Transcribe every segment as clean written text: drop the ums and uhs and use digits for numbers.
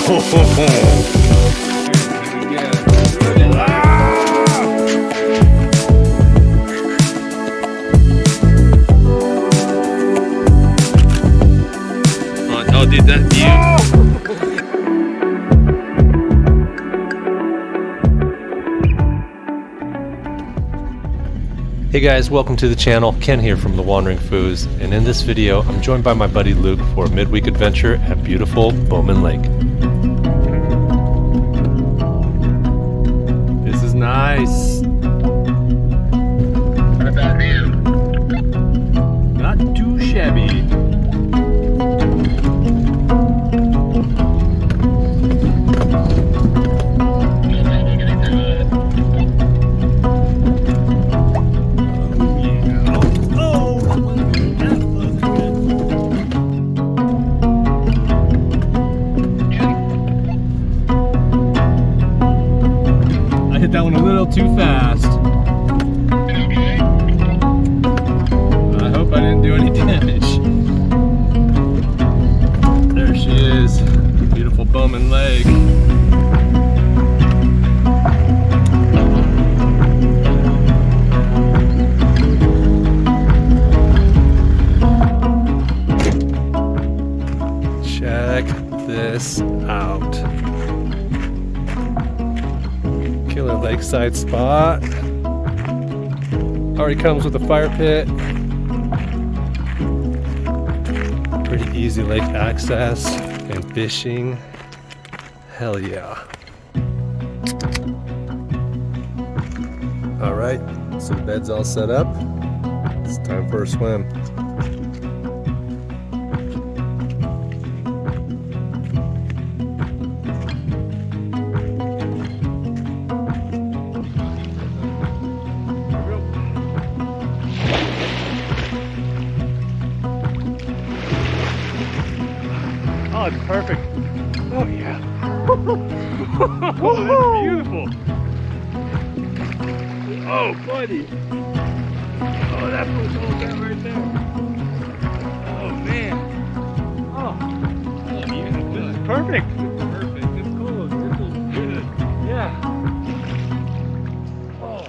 Oh, dude, that view. Hey guys, welcome to the channel. Ken here from The Wandering Foos, and in this video I'm joined by my buddy Luke for a midweek adventure at beautiful Bowman Lake. This is nice. Not a bad view. Not too shabby. That one a little too fast. Okay. I hope I didn't do any damage. There she is, beautiful Bowman Lake. Check this out. Killer lakeside spot. Already comes with a fire pit. Pretty easy lake access and fishing. Hell yeah. All right, so the bed's all set up. It's time for a swim. Oh, it's perfect. Oh, yeah. Oh, that's beautiful. Oh, buddy. Oh, that puts all down right there. Oh, man. Oh, yeah, this is perfect. This is perfect. It's cool. This is good. Yeah. Oh.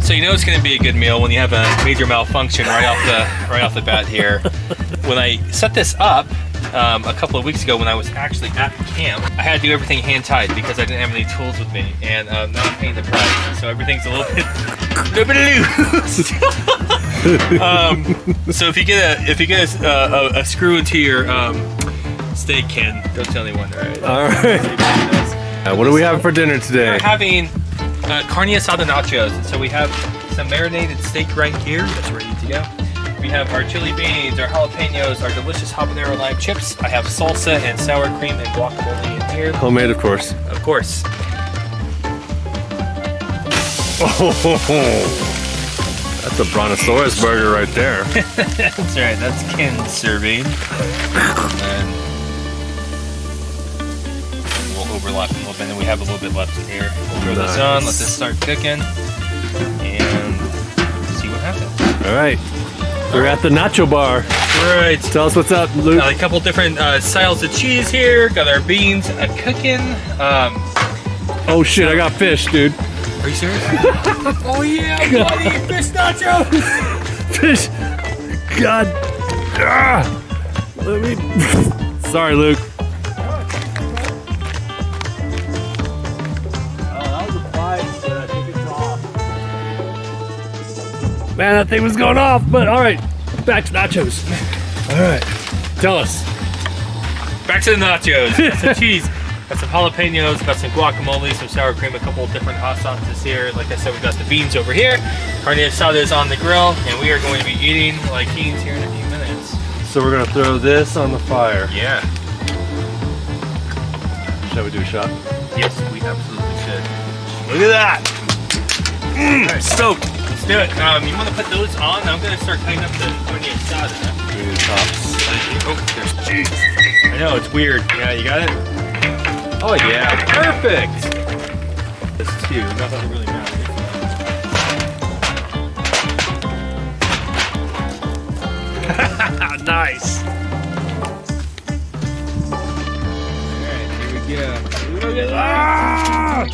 So you know it's going to be a good meal when you have a major malfunction right off the bat here. When I set this up a couple of weeks ago, when I was actually at camp, I had to do everything hand tied because I didn't have any tools with me, and now I'm paying the price. So everything's a little bit loose. So if you get a screw into your steak, Ken, don't tell anyone. All right. What do we have for dinner today? We're having carne asada nachos. So we have some marinated steak right here that's ready to go. We have our chili beans, our jalapenos, our delicious habanero lime chips. I have salsa and sour cream and guacamole in here. Homemade, of course. Of course. Oh, that's a brontosaurus burger right there. That's right. That's Ken's serving. And then overlap a little bit, and we have a little bit left in here. We'll throw this on, let this start cooking, and see what happens. All right, we're at the nacho bar. All right, tell us what's up, Luke. A couple different styles of cheese here. Got our beans cooking. Oh shit, I got fish, dude. Are you serious? Oh yeah, buddy, fish nachos. Fish. God. Ah. Let me. Sorry, Luke. Man, that thing was going off, but all right, back to nachos. All right, tell us. Back to the nachos. Got some cheese, got some jalapenos, got some guacamole, some sour cream, a couple of different hot sauces here. Like I said, we got the beans over here. Carne asada is on the grill, and we are going to be eating like kings here in a few minutes. So we're gonna throw this on the fire. Yeah. Shall we do a shot? Yes, we absolutely should. Look at that. Right, stoked. Let's do it. You want to put those on? I'm going to start cutting up the carne asada. Do the tops. Oh, there's cheese. I know, it's weird. Yeah, you got it? Oh, yeah. Perfect. This is huge. Nothing really matters. Nice. Alright, here we go. Look at that!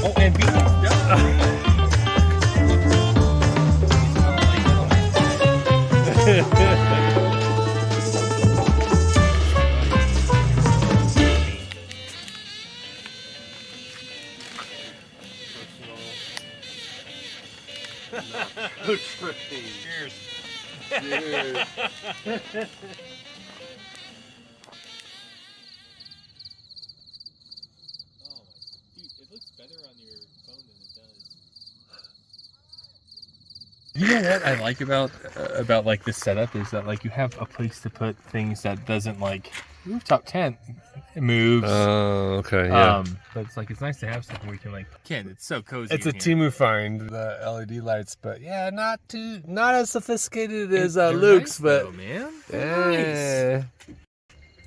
Oh, and beans. Cheers. Dude, it looks better on your phone than it does. You know what I like about like this setup is that like you have a place to put things that doesn't like rooftop tent moves. Oh, okay, yeah. But it's like it's nice to have something where you can like. Ken, it's so cozy. It's a in here. Temu find, the LED lights, but yeah, not as sophisticated as They're Luke's, nice, but though, man. yeah.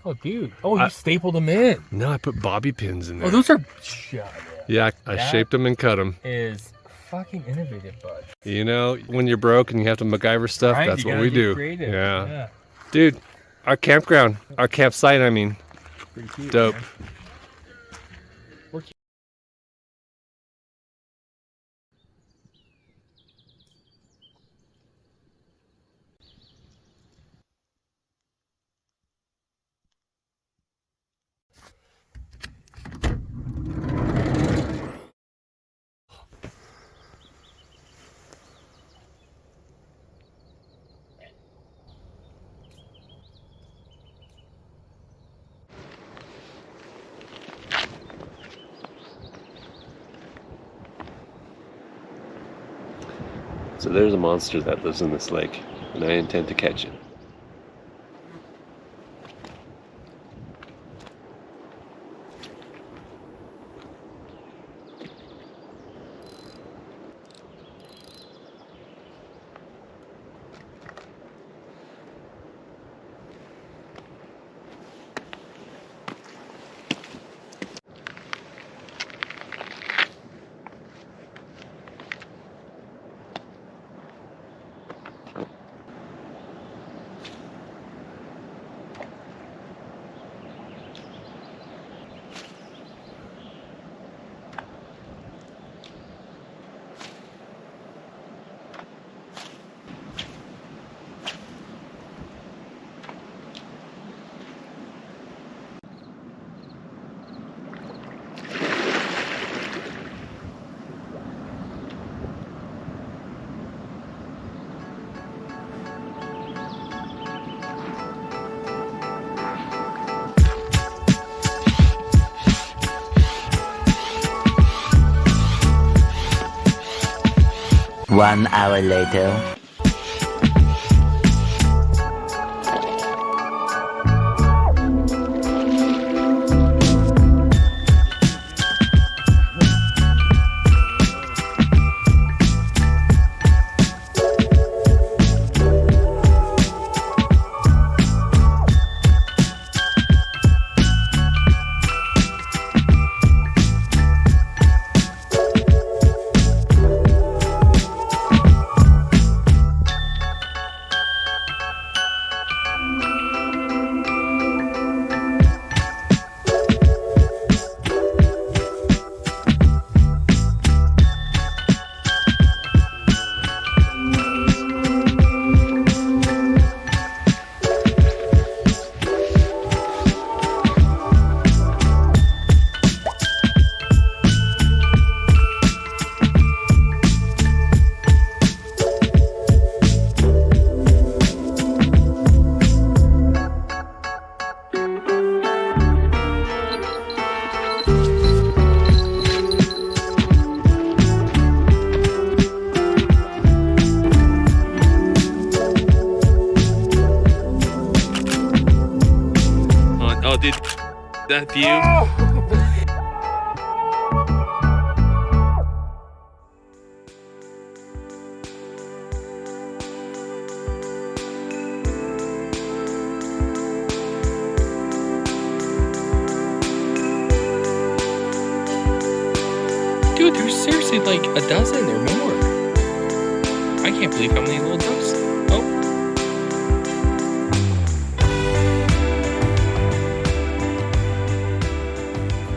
Oh, dude. Oh, you stapled them in. No, I put bobby pins in there. Oh, those are. Shut up. Yeah, I That shaped them and cut them. Is fucking innovative, bud. You know, when you're broke and you have to MacGyver stuff, Right, that's you what gotta we get do. creative. Yeah. Dude, our campground, our campsite, I mean, Pretty cute. dope. Man. We're cute. So there's a monster that lives in this lake, and I intend to catch it. One hour later. That view. Dude, there's seriously like a dozen or more. I can't believe how many little ducks. Oh.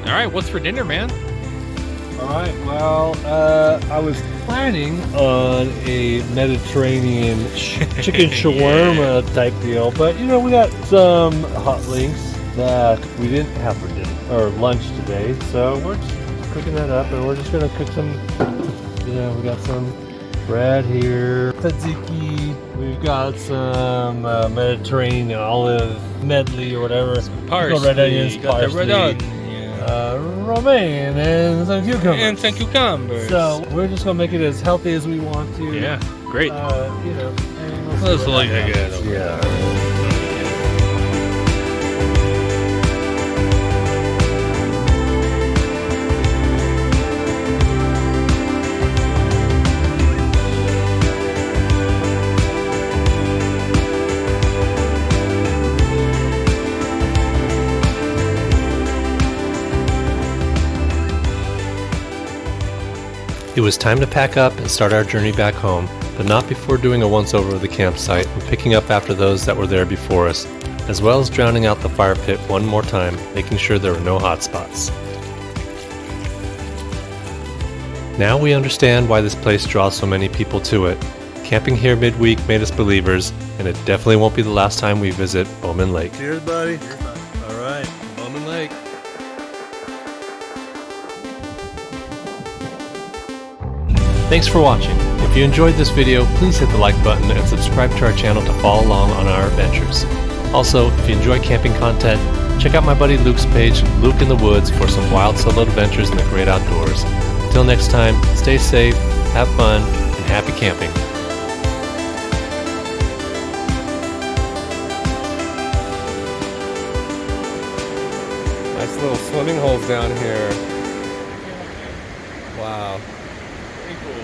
All right, what's for dinner, man? All right, well, I was planning on a Mediterranean chicken shawarma type deal, but you know, we got some hot links that we didn't have for dinner or lunch today, so we're just cooking that up, and we're just gonna cook some. You know, we got some bread here, tzatziki. We've got some Mediterranean olive medley or whatever. Parsley, red onions, parsley. Romaine and some cucumbers. And some cucumbers. So we're just gonna make it as healthy as we want to. Yeah, great. You know, and Let's look again. Yeah. It was time to pack up and start our journey back home, but not before doing a once-over of the campsite and picking up after those that were there before us, as well as drowning out the fire pit one more time, making sure there were no hot spots. Now we understand why this place draws so many people to it. Camping here midweek made us believers, and it definitely won't be the last time we visit Bowman Lake. Cheers, buddy. All right, Bowman Lake. Thanks for watching. If you enjoyed this video, please hit the like button and subscribe to our channel to follow along on our adventures. Also, if you enjoy camping content, check out my buddy Luke's page, Luke in the Woods, for some wild solo adventures in the great outdoors. Until next time, stay safe, have fun, and happy camping. Nice little swimming holes down here. Wow. Pretty cool.